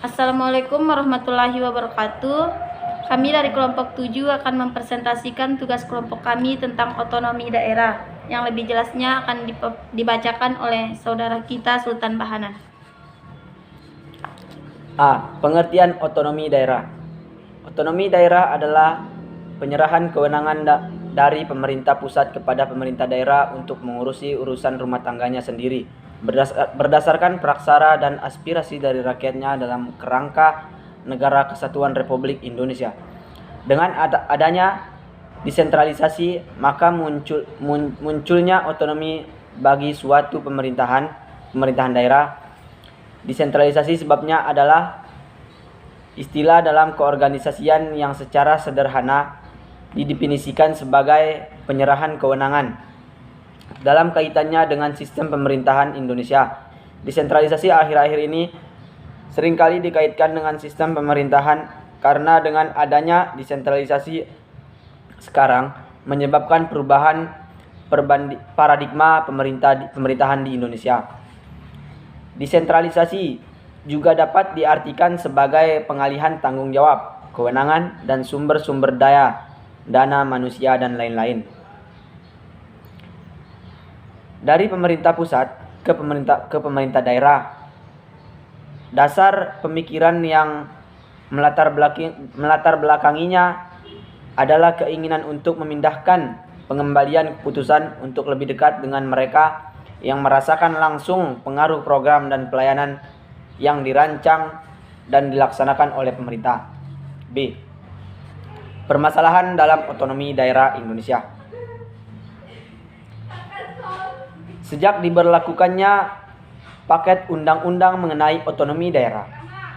Assalamualaikum warahmatullahi wabarakatuh. Kami dari kelompok 7 akan mempresentasikan tugas kelompok kami tentang otonomi daerah. Yang lebih jelasnya akan dibacakan oleh saudara kita Sultan Bahanan. A. Pengertian otonomi daerah. Otonomi daerah adalah penyerahan kewenangan dari pemerintah pusat kepada pemerintah daerah untuk mengurusi urusan rumah tangganya sendiri, berdasarkan praksara dan aspirasi dari rakyatnya dalam kerangka Negara Kesatuan Republik Indonesia. Dengan adanya desentralisasi, maka munculnya otonomi bagi suatu pemerintahan daerah. Desentralisasi sebabnya adalah istilah dalam keorganisasian yang secara sederhana didefinisikan sebagai penyerahan kewenangan dalam kaitannya dengan sistem pemerintahan Indonesia. Desentralisasi akhir-akhir ini seringkali dikaitkan dengan sistem pemerintahan karena dengan adanya desentralisasi sekarang menyebabkan perubahan paradigma pemerintahan di Indonesia. Desentralisasi juga dapat diartikan sebagai pengalihan tanggung jawab, kewenangan, dan sumber-sumber dana manusia dan lain-lain dari pemerintah pusat ke pemerintah daerah. Dasar pemikiran yang melatar belakanginya adalah keinginan untuk memindahkan pengembalian keputusan untuk lebih dekat dengan mereka yang merasakan langsung pengaruh program dan pelayanan yang dirancang dan dilaksanakan oleh pemerintah. B. Permasalahan dalam otonomi daerah Indonesia. Sejak diberlakukannya paket undang-undang mengenai otonomi daerah,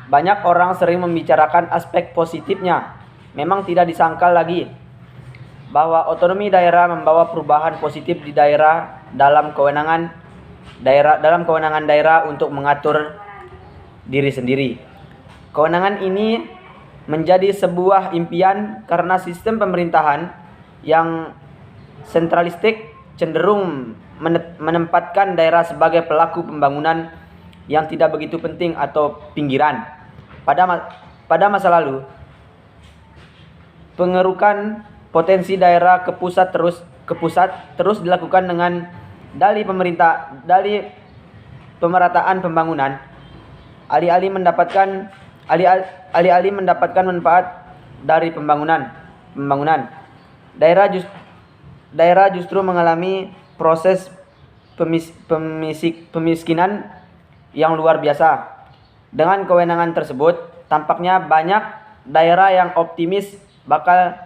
banyak orang sering membicarakan aspek positifnya. Memang tidak disangkal lagi bahwa otonomi daerah membawa perubahan positif di daerah dalam kewenangan daerah untuk mengatur diri sendiri. Kewenangan ini menjadi sebuah impian karena sistem pemerintahan yang sentralistik cenderung menempatkan daerah sebagai pelaku pembangunan yang tidak begitu penting atau pinggiran. Pada masa lalu, pengerukan potensi daerah ke pusat terus dilakukan dengan dalih pemerataan pembangunan, alih-alih mendapatkan manfaat dari pembangunan. Daerah justru mengalami proses pemiskinan yang luar biasa. Dengan kewenangan tersebut, tampaknya banyak daerah yang optimis bakal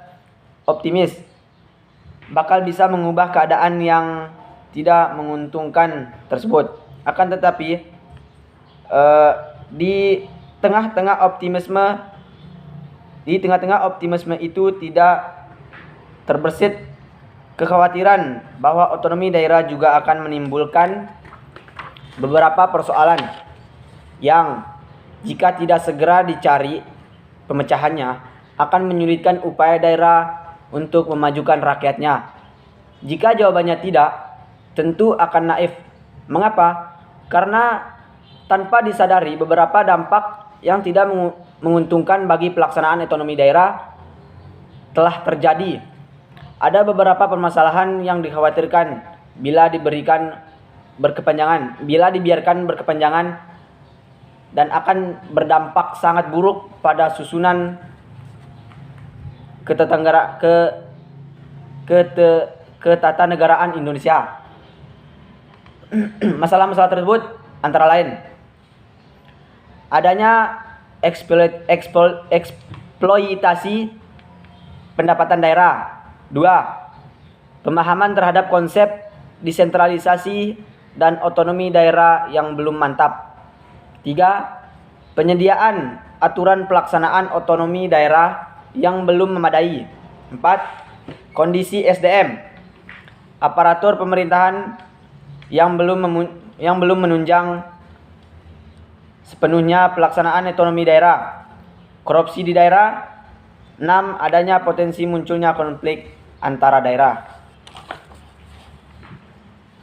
bisa mengubah keadaan yang tidak menguntungkan tersebut. Akan tetapi di tengah-tengah optimisme itu tidak terbersit kekhawatiran bahwa otonomi daerah juga akan menimbulkan beberapa persoalan yang jika tidak segera dicari pemecahannya akan menyulitkan upaya daerah untuk memajukan rakyatnya. Jika jawabannya tidak, tentu akan naif. Mengapa? Karena tanpa disadari beberapa dampak yang tidak menguntungkan bagi pelaksanaan otonomi daerah telah terjadi. Ada beberapa permasalahan yang dikhawatirkan bila dibiarkan berkepanjangan dan akan berdampak sangat buruk pada susunan ketatanegaraan Indonesia. Masalah-masalah tersebut antara lain adanya eksploitasi pendapatan daerah. 2. Pemahaman terhadap konsep desentralisasi dan otonomi daerah yang belum mantap. 3. Penyediaan aturan pelaksanaan otonomi daerah yang belum memadai. 4. Kondisi SDM, aparatur pemerintahan yang belum menunjang sepenuhnya pelaksanaan otonomi daerah. Korupsi di daerah. 6. Adanya potensi munculnya konflik antara daerah.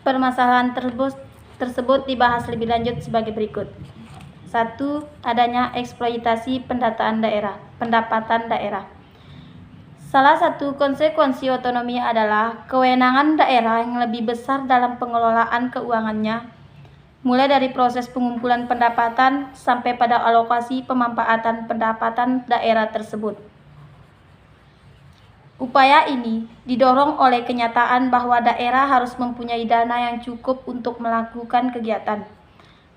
Permasalahan tersebut dibahas lebih lanjut sebagai berikut. Satu, adanya eksploitasi pendapatan daerah. Salah satu konsekuensi otonomi adalah kewenangan daerah yang lebih besar dalam pengelolaan keuangannya, mulai dari proses pengumpulan pendapatan sampai pada alokasi pemanfaatan pendapatan daerah tersebut. Upaya ini didorong oleh kenyataan bahwa daerah harus mempunyai dana yang cukup untuk melakukan kegiatan,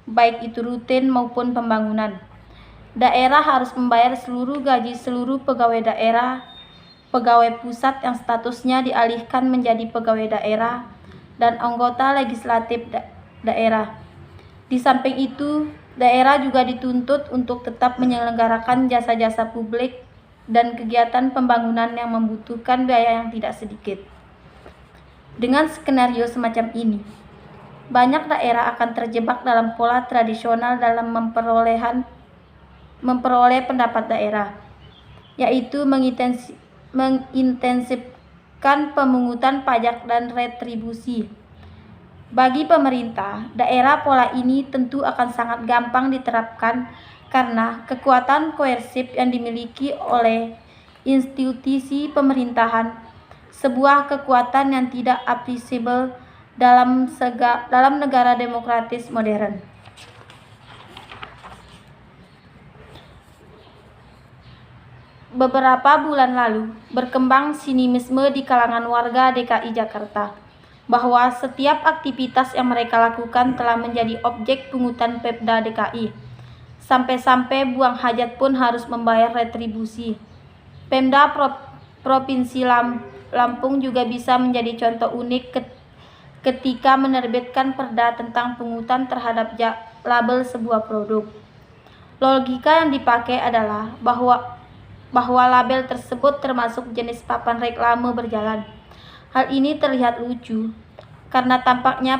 baik itu rutin maupun pembangunan. Daerah harus membayar seluruh gaji seluruh pegawai daerah, pegawai pusat yang statusnya dialihkan menjadi pegawai daerah, dan anggota legislatif daerah. Di samping itu, daerah juga dituntut untuk tetap menyelenggarakan jasa-jasa publik dan kegiatan pembangunan yang membutuhkan biaya yang tidak sedikit. Dengan skenario semacam ini, banyak daerah akan terjebak dalam pola tradisional dalam memperoleh pendapat daerah, yaitu mengintensifkan pemungutan pajak dan retribusi. Bagi pemerintah daerah, pola ini tentu akan sangat gampang diterapkan karena kekuatan koersif yang dimiliki oleh institusi pemerintahan, sebuah kekuatan yang tidak appreciable dalam negara demokratis modern. Beberapa bulan lalu, berkembang sinisme di kalangan warga DKI Jakarta bahwa setiap aktivitas yang mereka lakukan telah menjadi objek pungutan Pemda DKI. Sampai-sampai buang hajat pun harus membayar retribusi. Pemda Provinsi Lampung juga bisa menjadi contoh unik ketika menerbitkan perda tentang pungutan terhadap label sebuah produk. Logika yang dipakai adalah bahwa label tersebut termasuk jenis papan reklame berjalan. Hal ini terlihat lucu karena tampaknya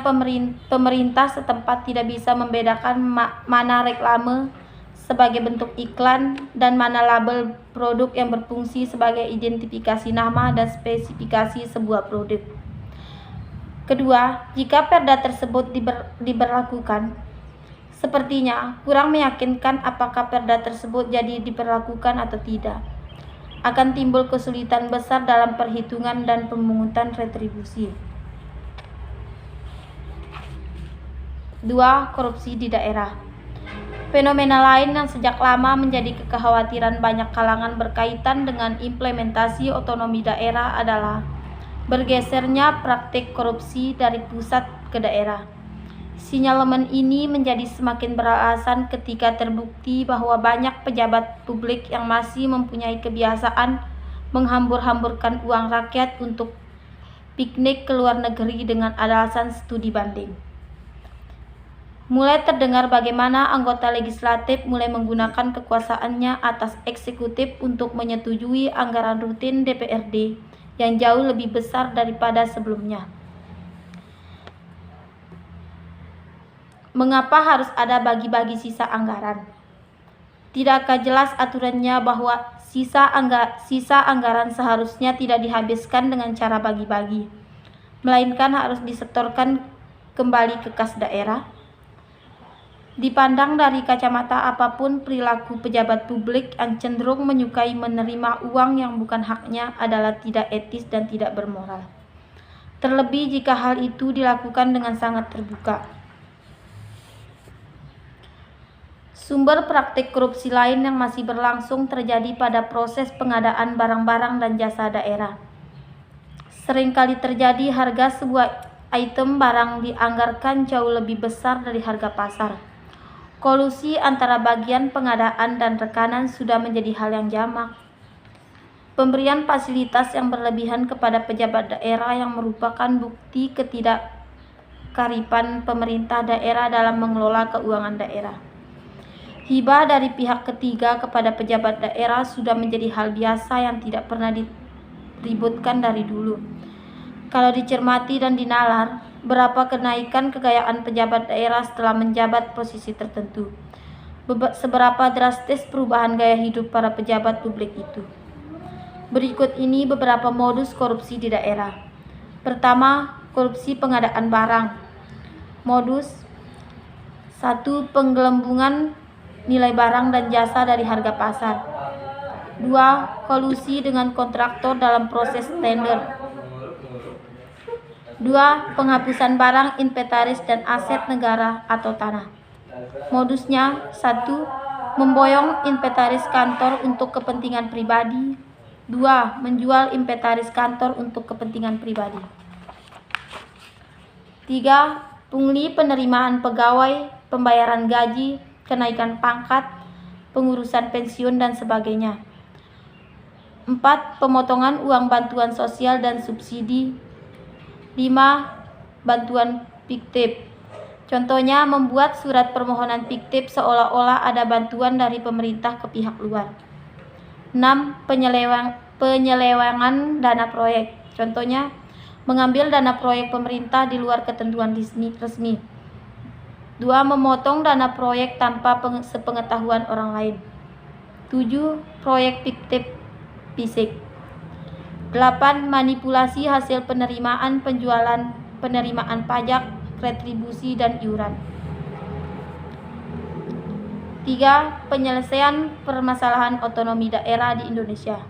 pemerintah setempat tidak bisa membedakan mana reklame sebagai bentuk iklan dan mana label produk yang berfungsi sebagai identifikasi nama dan spesifikasi sebuah produk. Kedua, jika perda tersebut diberlakukan, sepertinya kurang meyakinkan apakah perda tersebut jadi diberlakukan atau tidak. Akan timbul kesulitan besar dalam perhitungan dan pemungutan retribusi. 2. Korupsi di daerah. Fenomena lain yang sejak lama menjadi kekhawatiran banyak kalangan berkaitan dengan implementasi otonomi daerah adalah bergesernya praktik korupsi dari pusat ke daerah. Sinyalemen ini menjadi semakin beralasan ketika terbukti bahwa banyak pejabat publik yang masih mempunyai kebiasaan menghambur-hamburkan uang rakyat untuk piknik ke luar negeri dengan alasan studi banding. Mulai terdengar bagaimana anggota legislatif mulai menggunakan kekuasaannya atas eksekutif untuk menyetujui anggaran rutin DPRD yang jauh lebih besar daripada sebelumnya. Mengapa harus ada bagi-bagi sisa anggaran? Tidakkah jelas aturannya bahwa sisa anggaran seharusnya tidak dihabiskan dengan cara bagi-bagi, melainkan harus disetorkan kembali ke kas daerah? Dipandang dari kacamata apapun, perilaku pejabat publik yang cenderung menyukai menerima uang yang bukan haknya adalah tidak etis dan tidak bermoral. Terlebih jika hal itu dilakukan dengan sangat terbuka. Sumber praktik korupsi lain yang masih berlangsung terjadi pada proses pengadaan barang-barang dan jasa daerah. Seringkali terjadi harga sebuah item barang dianggarkan jauh lebih besar dari harga pasar. Kolusi antara bagian pengadaan dan rekanan sudah menjadi hal yang jamak. Pemberian fasilitas yang berlebihan kepada pejabat daerah yang merupakan bukti ketidakkaripan pemerintah daerah dalam mengelola keuangan daerah. Hibah dari pihak ketiga kepada pejabat daerah sudah menjadi hal biasa yang tidak pernah diributkan dari dulu. Kalau dicermati dan dinalar, berapa kenaikan kekayaan pejabat daerah setelah menjabat posisi tertentu? Seberapa drastis perubahan gaya hidup para pejabat publik itu? Berikut ini beberapa modus korupsi di daerah. Pertama, korupsi pengadaan barang. Modus 1. Penggelembungan nilai barang dan jasa dari harga pasar. 2. Kolusi dengan kontraktor dalam proses tender. 2. Penghapusan barang, inventaris, dan aset negara atau tanah. Modusnya: 1. Memboyong inventaris kantor untuk kepentingan pribadi. 2. Menjual inventaris kantor untuk kepentingan pribadi. 3. Pungli penerimaan pegawai, pembayaran gaji, kenaikan pangkat, pengurusan pensiun, dan sebagainya. 4. Pemotongan uang bantuan sosial dan subsidi. 5. Bantuan fiktif. Contohnya membuat surat permohonan fiktif seolah-olah ada bantuan dari pemerintah ke pihak luar. 6. Penyelewengan dana proyek. Contohnya mengambil dana proyek pemerintah di luar ketentuan resmi. 2. Memotong dana proyek tanpa sepengetahuan orang lain. 7. Proyek fiktif fisik. 8. Manipulasi hasil penerimaan penjualan, penerimaan pajak, retribusi, dan iuran. 3. Penyelesaian permasalahan otonomi daerah di Indonesia.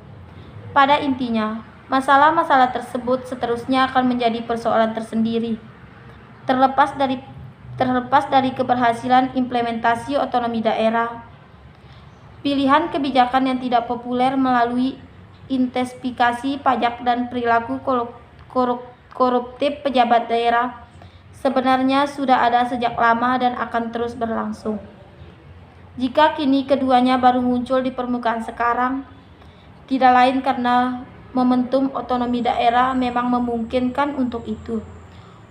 Pada intinya, masalah-masalah tersebut seterusnya akan menjadi persoalan tersendiri. Terlepas dari keberhasilan implementasi otonomi daerah, pilihan kebijakan yang tidak populer melalui intensifikasi pajak dan perilaku koruptif pejabat daerah sebenarnya sudah ada sejak lama dan akan terus berlangsung. Jika kini keduanya baru muncul di permukaan sekarang, tidak lain karena momentum otonomi daerah memang memungkinkan untuk itu.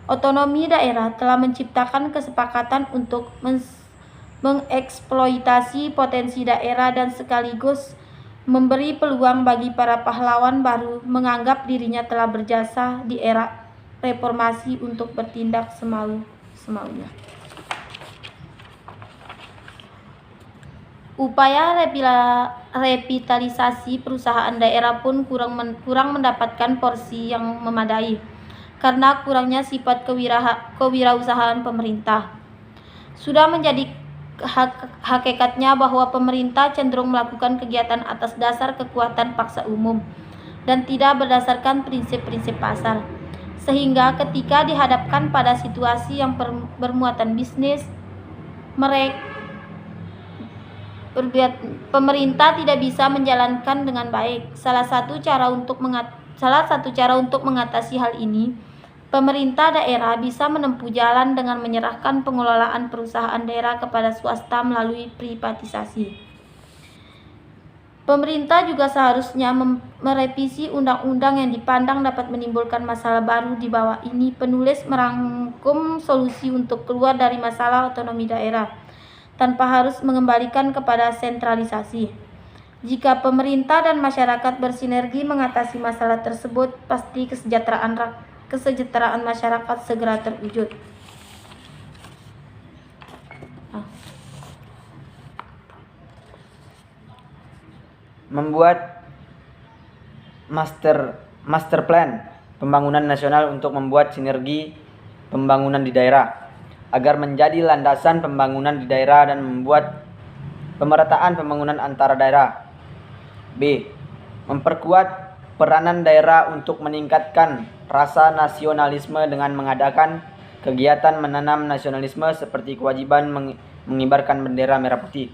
Otonomi daerah telah menciptakan kesepakatan untuk mengeksploitasi potensi daerah dan sekaligus memberi peluang bagi para pahlawan baru menganggap dirinya telah berjasa di era reformasi untuk bertindak semaunya. Upaya revitalisasi perusahaan daerah pun kurang mendapatkan porsi yang memadai karena kurangnya sifat kewirausahaan pemerintah. Sudah menjadi hakikatnya bahwa pemerintah cenderung melakukan kegiatan atas dasar kekuatan paksa umum dan tidak berdasarkan prinsip-prinsip pasar, sehingga ketika dihadapkan pada situasi yang bermuatan bisnis, pemerintah tidak bisa menjalankan dengan baik. Salah satu cara untuk mengatasi hal ini, pemerintah daerah bisa menempuh jalan dengan menyerahkan pengelolaan perusahaan daerah kepada swasta melalui privatisasi. Pemerintah juga seharusnya merevisi undang-undang yang dipandang dapat menimbulkan masalah baru. Di bawah ini penulis merangkum solusi untuk keluar dari masalah otonomi daerah tanpa harus mengembalikan kepada sentralisasi. Jika pemerintah dan masyarakat bersinergi mengatasi masalah tersebut, pasti kesejahteraan masyarakat segera terwujud. Membuat master plan pembangunan nasional untuk membuat sinergi pembangunan di daerah agar menjadi landasan pembangunan di daerah dan membuat pemerataan pembangunan antara daerah. B. Memperkuat peranan daerah untuk meningkatkan rasa nasionalisme dengan mengadakan kegiatan menanam nasionalisme seperti kewajiban mengibarkan bendera merah putih.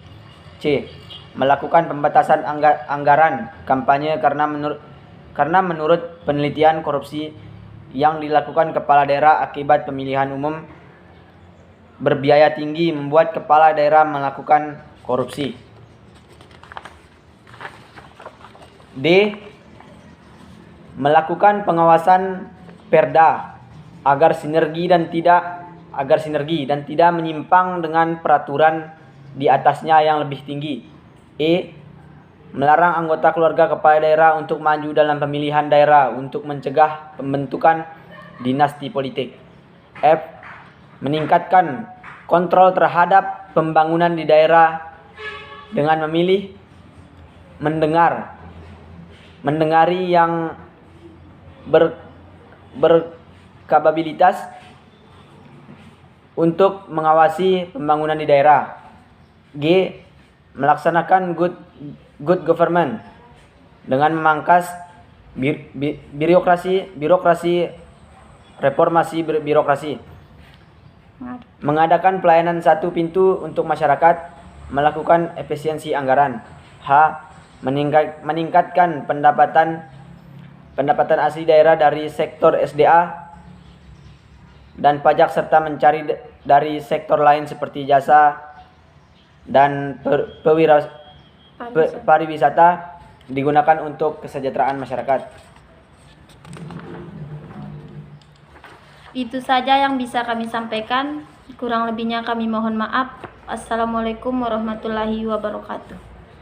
C. Melakukan pembatasan anggaran kampanye karena menurut penelitian korupsi yang dilakukan kepala daerah akibat pemilihan umum berbiaya tinggi membuat kepala daerah melakukan korupsi. D. Melakukan pengawasan Perda agar sinergi dan tidak menyimpang dengan peraturan di atasnya yang lebih tinggi. E. Melarang anggota keluarga kepala daerah untuk maju dalam pemilihan daerah untuk mencegah pembentukan dinasti politik. F. Meningkatkan kontrol terhadap pembangunan di daerah dengan memilih mendengari yang berkapabilitas untuk mengawasi pembangunan di daerah. G. melaksanakan good government dengan memangkas reformasi birokrasi, mengadakan pelayanan satu pintu untuk masyarakat, melakukan efisiensi anggaran. H. Meningkatkan pendapatan asli daerah dari sektor SDA dan pajak serta mencari dari sektor lain seperti jasa dan pariwisata digunakan untuk kesejahteraan masyarakat. Itu saja yang bisa kami sampaikan. Kurang lebihnya kami mohon maaf. Assalamualaikum warahmatullahi wabarakatuh.